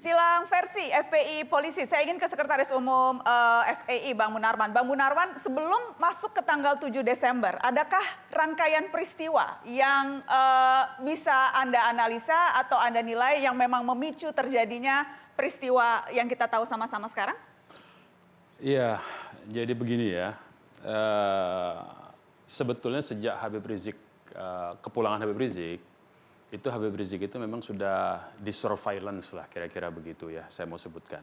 Silang versi FPI Polisi. Saya ingin ke Sekretaris Umum FPI, Bang Munarman. Bang Munarman, sebelum masuk ke tanggal 7 Desember, adakah rangkaian peristiwa yang bisa Anda analisa atau Anda nilai yang memang memicu terjadinya peristiwa yang kita tahu sama-sama sekarang? Iya, jadi begini ya. Sebetulnya sejak Habib Rizik, kepulangan Habib Rizik, itu Habib Rizik itu memang sudah di surveillance lah, kira-kira begitu ya, saya mau sebutkan.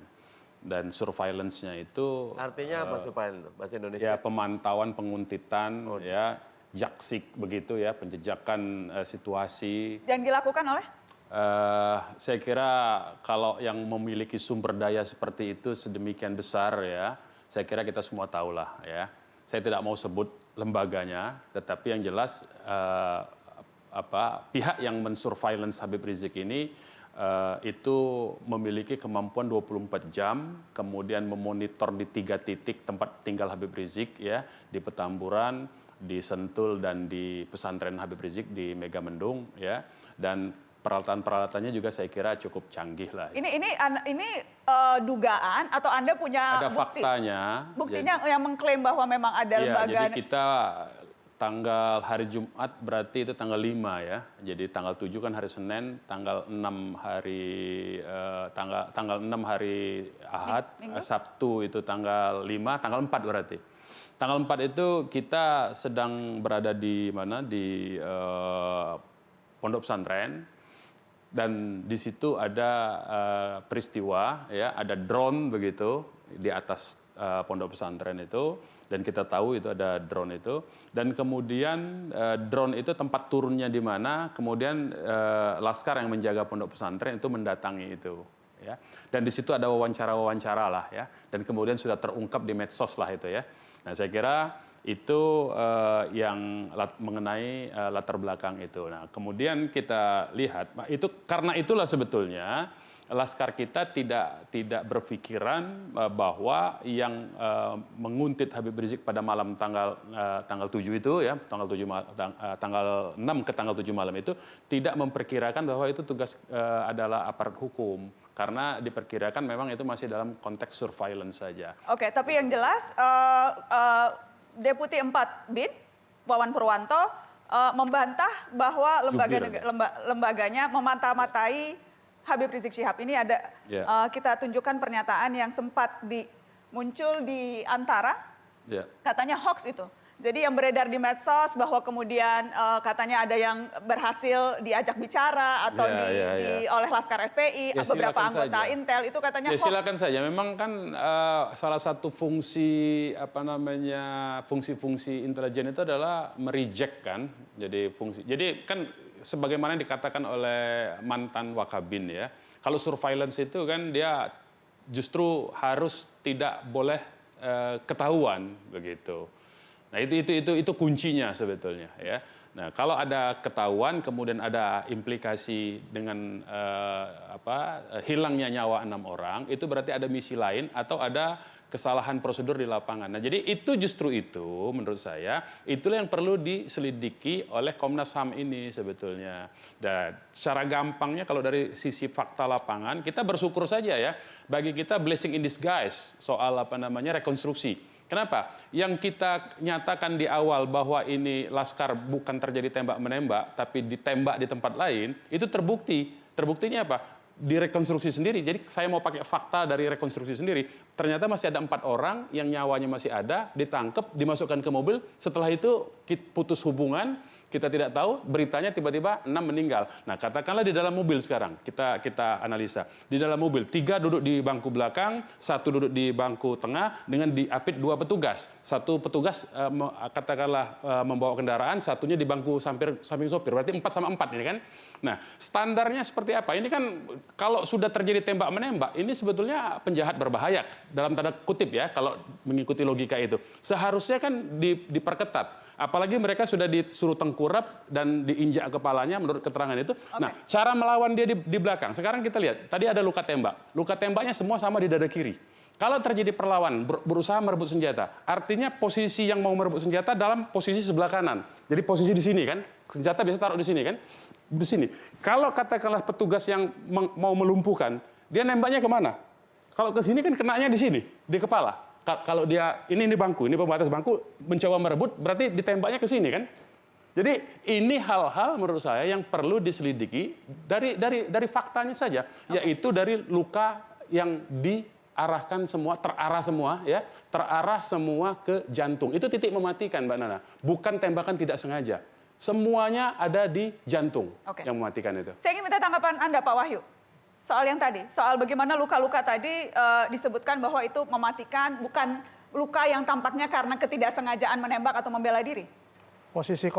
Dan surveillance-nya itu... Artinya apa surveillance, bahasa Indonesia? Ya, pemantauan, penguntitan, ya, jaksik begitu ya, penjejakan situasi. Yang dilakukan oleh? Saya kira kalau yang memiliki sumber daya seperti itu sedemikian besar ya, saya kira kita semua tahulah ya. Saya tidak mau sebut lembaganya, tetapi yang jelas pihak yang mensurveillance Habib Rizik ini itu memiliki kemampuan 24 jam, kemudian memonitor di 3 titik tempat tinggal Habib Rizik ya, di Petamburan, di Sentul dan di pesantren Habib Rizik di Megamendung ya, dan peralatan-peralatannya juga saya kira cukup canggih lah. Ini dugaan atau Anda punya ada bukti? Faktanya. Buktinya yang mengklaim bahwa memang ada lembaga. Jadi kita tanggal hari Jumat berarti itu tanggal 5 ya. Jadi tanggal 7 kan hari Senin, tanggal 6 hari Ahad, Sabtu itu tanggal 5, tanggal 4 berarti. Tanggal 4 itu kita sedang berada di mana? Di pondok pesantren. Dan di situ ada peristiwa, ya, ada drone begitu di atas pondok pesantren itu, dan kita tahu itu ada drone itu, dan kemudian drone itu tempat turunnya di mana, kemudian laskar yang menjaga pondok pesantren itu mendatangi itu, ya, dan di situ ada wawancara-wawancara lah, ya, dan kemudian sudah terungkap di medsos lah itu ya. Nah saya kira itu yang mengenai latar belakang itu. Nah, kemudian kita lihat, itu karena itulah sebetulnya laskar kita tidak berpikiran bahwa yang menguntit Habib Rizik pada malam tanggal 7 itu ya, tanggal 6 ke tanggal 7 malam itu tidak memperkirakan bahwa itu tugas adalah aparat hukum, karena diperkirakan memang itu masih dalam konteks surveillance saja. Oke, tapi yang jelas Deputi 4 BIN, Wawan Purwanto, membantah bahwa lembaganya memata-matai Habib Rizik Syihab. Ini ada kita tunjukkan pernyataan yang sempat muncul di Antara, katanya hoax itu. Jadi yang beredar di medsos bahwa kemudian katanya ada yang berhasil diajak bicara atau oleh Laskar FPI, beberapa anggota Intel, itu katanya hoax. Silakan saja. Memang kan salah satu fungsi fungsi intelijen itu adalah mereject kan. Jadi kan sebagaimana dikatakan oleh mantan Wakabin ya. Kalau surveillance itu kan dia justru harus tidak boleh ketahuan begitu. Nah itu kuncinya sebetulnya ya. Nah kalau ada ketahuan kemudian ada implikasi dengan hilangnya nyawa 6 orang, itu berarti ada misi lain atau ada kesalahan prosedur di lapangan. Nah jadi justru itu menurut saya itulah yang perlu diselidiki oleh Komnas HAM ini sebetulnya. Dan secara gampangnya kalau dari sisi fakta lapangan kita bersyukur saja ya, bagi kita blessing in disguise soal rekonstruksi. Kenapa? Yang kita nyatakan di awal bahwa ini laskar bukan terjadi tembak-menembak, tapi ditembak di tempat lain, itu terbukti. Terbuktinya apa? Direkonstruksi sendiri. Jadi saya mau pakai fakta dari rekonstruksi sendiri. Ternyata masih ada 4 orang yang nyawanya masih ada, ditangkap, dimasukkan ke mobil. Setelah itu putus hubungan, kita tidak tahu, beritanya tiba-tiba 6 meninggal. Nah katakanlah di dalam mobil sekarang, kita analisa. Di dalam mobil, 3 duduk di bangku belakang, 1 duduk di bangku tengah, dengan diapit 2 petugas. 1 petugas katakanlah membawa kendaraan, 1-nya di bangku samping sopir. Berarti 4 sama 4 ini kan. Nah standarnya seperti apa? Ini kan kalau sudah terjadi tembak-menembak, ini sebetulnya penjahat berbahaya. Dalam tanda kutip ya, kalau mengikuti logika itu. Seharusnya kan diperketat. Apalagi mereka sudah disuruh tengkurap dan diinjak kepalanya menurut keterangan itu. Nah, cara melawan dia di belakang. Sekarang kita lihat, tadi ada luka tembak. Luka tembaknya semua sama di dada kiri. Kalau terjadi perlawanan, berusaha merebut senjata, artinya posisi yang mau merebut senjata dalam posisi sebelah kanan. Jadi posisi di sini kan, senjata biasa taruh di sini kan, di sini. Kalau katakanlah petugas yang mau melumpuhkan, dia nembaknya kemana? Kalau ke sini kan kenanya di sini, di kepala. Kalau dia ini bangku, ini pembatas bangku, mencoba merebut, berarti ditembaknya ke sini kan? Jadi ini hal-hal menurut saya yang perlu diselidiki dari faktanya saja, yaitu dari luka yang diarahkan semua, terarah semua ke jantung. Itu titik mematikan, Mbak Nana. Bukan tembakan tidak sengaja. Semuanya ada di jantung yang mematikan itu. Saya ingin minta tanggapan Anda, Pak Wahyu. Soal yang tadi, soal bagaimana luka-luka tadi disebutkan bahwa itu mematikan, bukan luka yang tampaknya karena ketidaksengajaan menembak atau membela diri. Posisi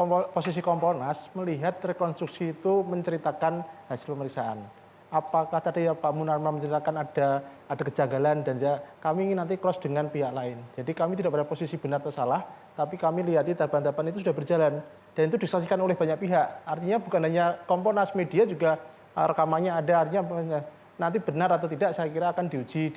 Kompolnas melihat rekonstruksi itu menceritakan hasil pemeriksaan. Apakah tadi ya Pak Munarman menceritakan ada kejanggalan dan kami ingin nanti cross dengan pihak lain. Jadi kami tidak pada posisi benar atau salah, tapi kami lihat tahapan-tahapan itu sudah berjalan dan itu disaksikan oleh banyak pihak. Artinya bukan hanya Kompolnas, media juga rekamannya ada, artinya nanti benar atau tidak saya kira akan diuji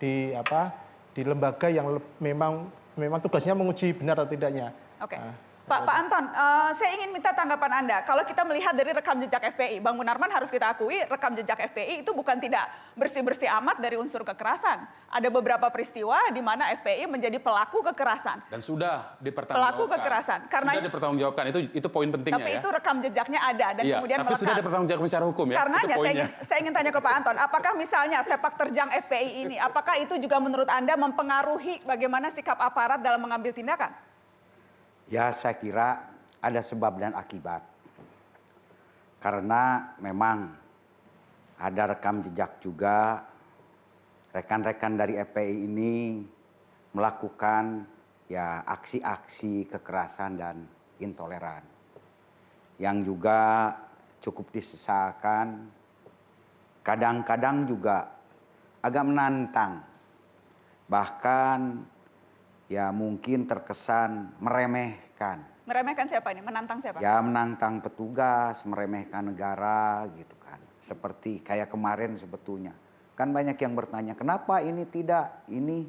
di lembaga yang memang tugasnya menguji benar atau tidaknya. Oke. Pak Anton, saya ingin minta tanggapan Anda. Kalau kita melihat dari rekam jejak FPI, Bang Munarman harus kita akui rekam jejak FPI itu bukan tidak bersih-bersih amat dari unsur kekerasan. Ada beberapa peristiwa di mana FPI menjadi pelaku kekerasan. Dan sudah dipertanggungjawabkan. Pelaku kekerasan. Karena sudah dipertanggungjawabkan, itu poin pentingnya tapi ya. itu rekam jejaknya ada dan kemudian tapi melekat. sudah dipertanggungjawabkan secara hukum ya. Karenanya saya ingin tanya ke Pak Anton, apakah misalnya sepak terjang FPI ini, apakah itu juga menurut Anda mempengaruhi bagaimana sikap aparat dalam mengambil tindakan? Ya, saya kira ada sebab dan akibat. Karena memang ada rekam jejak juga, rekan-rekan dari FPI ini melakukan ya aksi-aksi kekerasan dan intoleran. Yang juga cukup disesalkan, kadang-kadang juga agak menantang. Bahkan ya mungkin terkesan meremehkan. Meremehkan siapa ini? Menantang siapa? Ya menantang petugas, meremehkan negara gitu kan. Seperti kayak kemarin sebetulnya. Kan banyak yang bertanya, kenapa ini tidak? Ini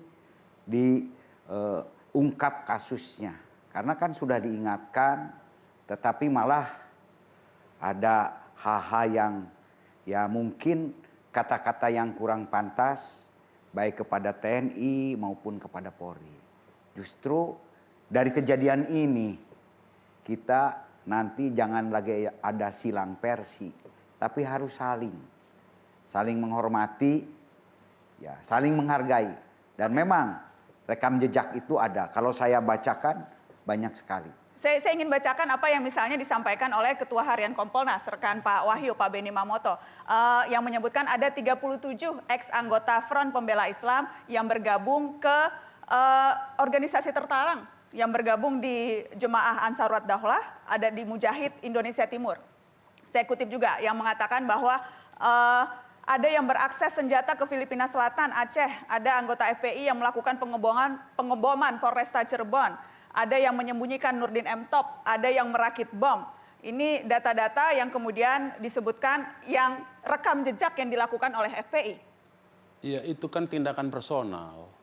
diungkap kasusnya. Karena kan sudah diingatkan, tetapi malah ada hal-hal yang ya mungkin kata-kata yang kurang pantas, baik kepada TNI maupun kepada Polri. Justru dari kejadian ini, kita nanti jangan lagi ada silang versi, tapi harus saling menghormati, ya, saling menghargai. Dan memang rekam jejak itu ada. Kalau saya bacakan banyak sekali. Saya ingin bacakan apa yang misalnya disampaikan oleh Ketua Harian Kompolnas, rekan Pak Wahyu, Pak Beni Mamoto, yang menyebutkan ada 37 ex-anggota Front Pembela Islam yang bergabung ke organisasi terlarang, yang bergabung di Jemaah Ansarut Daulah, ada di Mujahid Indonesia Timur. Saya kutip juga yang mengatakan bahwa ada yang berakses senjata ke Filipina Selatan, Aceh, ada anggota FPI yang melakukan pengeboman Polresta Cirebon, ada yang menyembunyikan Nurdin M. Top, ada yang merakit bom. Ini data-data yang kemudian disebutkan yang rekam jejak yang dilakukan oleh FPI. Iya, itu kan tindakan personal.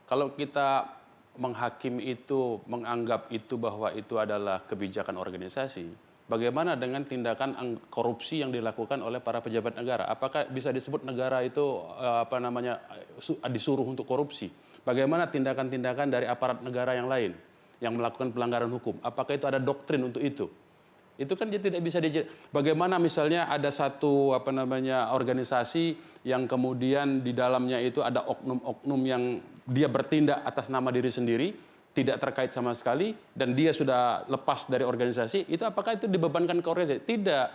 Kalau kita menghakimi itu, menganggap itu bahwa itu adalah kebijakan organisasi, bagaimana dengan tindakan korupsi yang dilakukan oleh para pejabat negara? Apakah bisa disebut negara itu disuruh untuk korupsi? Bagaimana tindakan-tindakan dari aparat negara yang lain yang melakukan pelanggaran hukum? Apakah itu ada doktrin untuk itu? Itu kan tidak bisa bagaimana misalnya ada satu organisasi yang kemudian di dalamnya itu ada oknum-oknum yang dia bertindak atas nama diri sendiri, tidak terkait sama sekali, dan dia sudah lepas dari organisasi, itu apakah itu dibebankan ke organisasi? Tidak.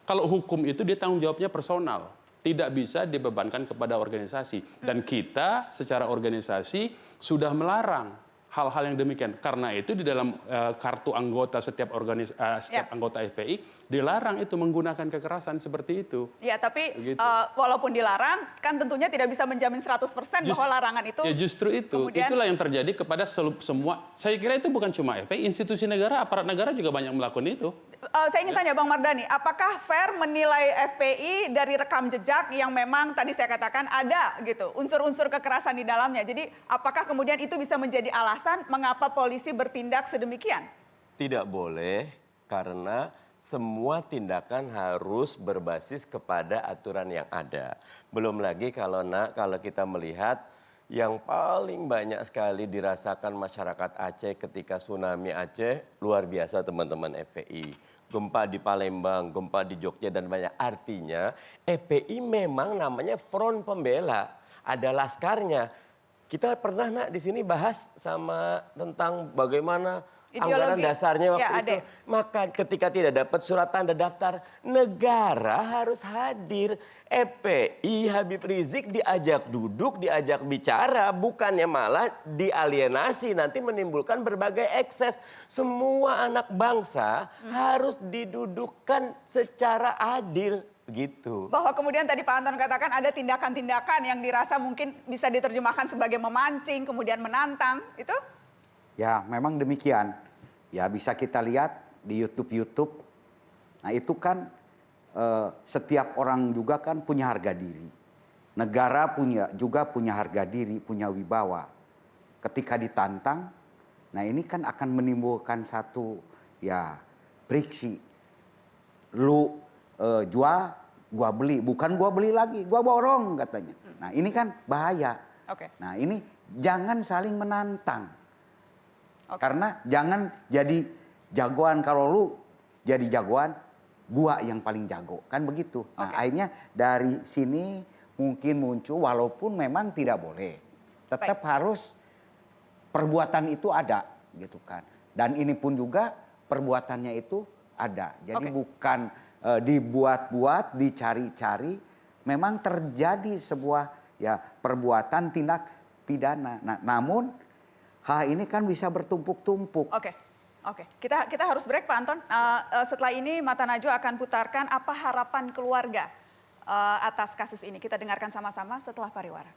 Kalau hukum itu dia tanggung jawabnya personal, tidak bisa dibebankan kepada organisasi. Dan kita secara organisasi sudah melarang hal-hal yang demikian. Karena itu di dalam kartu anggota setiap anggota FPI dilarang itu menggunakan kekerasan seperti itu. Ya, tapi walaupun dilarang, kan tentunya tidak bisa menjamin 100% bahwa larangan itu. Ya justru itu, itulah yang terjadi kepada semua. Saya kira itu bukan cuma FPI, institusi negara, aparat negara juga banyak melakukan itu. Saya ingin tanya Bang Mardhani, apakah fair menilai FPI dari rekam jejak yang memang tadi saya katakan ada gitu, unsur-unsur kekerasan di dalamnya. Jadi apakah kemudian itu bisa menjadi alasan mengapa polisi bertindak sedemikian? Tidak boleh, karena semua tindakan harus berbasis kepada aturan yang ada. Belum lagi kalau kita melihat yang paling banyak sekali dirasakan masyarakat Aceh ketika tsunami Aceh, luar biasa teman-teman FPI. Gempa di Palembang, gempa di Jogja dan banyak. Artinya FPI memang namanya front pembela, ada laskarnya. Kita pernah di sini bahas sama tentang bagaimana anggaran dasarnya waktu itu. Maka ketika tidak dapat surat tanda daftar, negara harus hadir. FPI Habib Rizik diajak duduk, diajak bicara, bukannya malah dialienasi, nanti menimbulkan berbagai ekses. Semua anak bangsa harus didudukkan secara adil. Gitu. Bahwa kemudian tadi Pak Anton katakan ada tindakan-tindakan yang dirasa mungkin bisa diterjemahkan sebagai memancing, kemudian menantang, itu? Ya, memang demikian. Ya, bisa kita lihat di YouTube. Nah, itu kan setiap orang juga kan punya harga diri. Negara juga punya harga diri, punya wibawa. Ketika ditantang, nah ini kan akan menimbulkan satu ya friksi. Lu jual, gua beli. Bukan gua beli lagi, gua borong katanya. Nah, ini kan bahaya. Nah, ini jangan saling menantang. Karena jangan jadi jagoan, kalau lu jadi jagoan, gua yang paling jago, kan begitu. Nah, akhirnya dari sini mungkin muncul, walaupun memang tidak boleh, tetap harus perbuatan itu ada, gitu kan. Dan ini pun juga perbuatannya itu ada. Jadi bukan dibuat-buat, dicari-cari, memang terjadi sebuah ya perbuatan tindak pidana. Nah, namun hal ini kan bisa bertumpuk-tumpuk. Oke. Kita harus break Pak Anton. Setelah ini Mata Najwa akan putarkan apa harapan keluarga atas kasus ini. Kita dengarkan sama-sama setelah pariwara.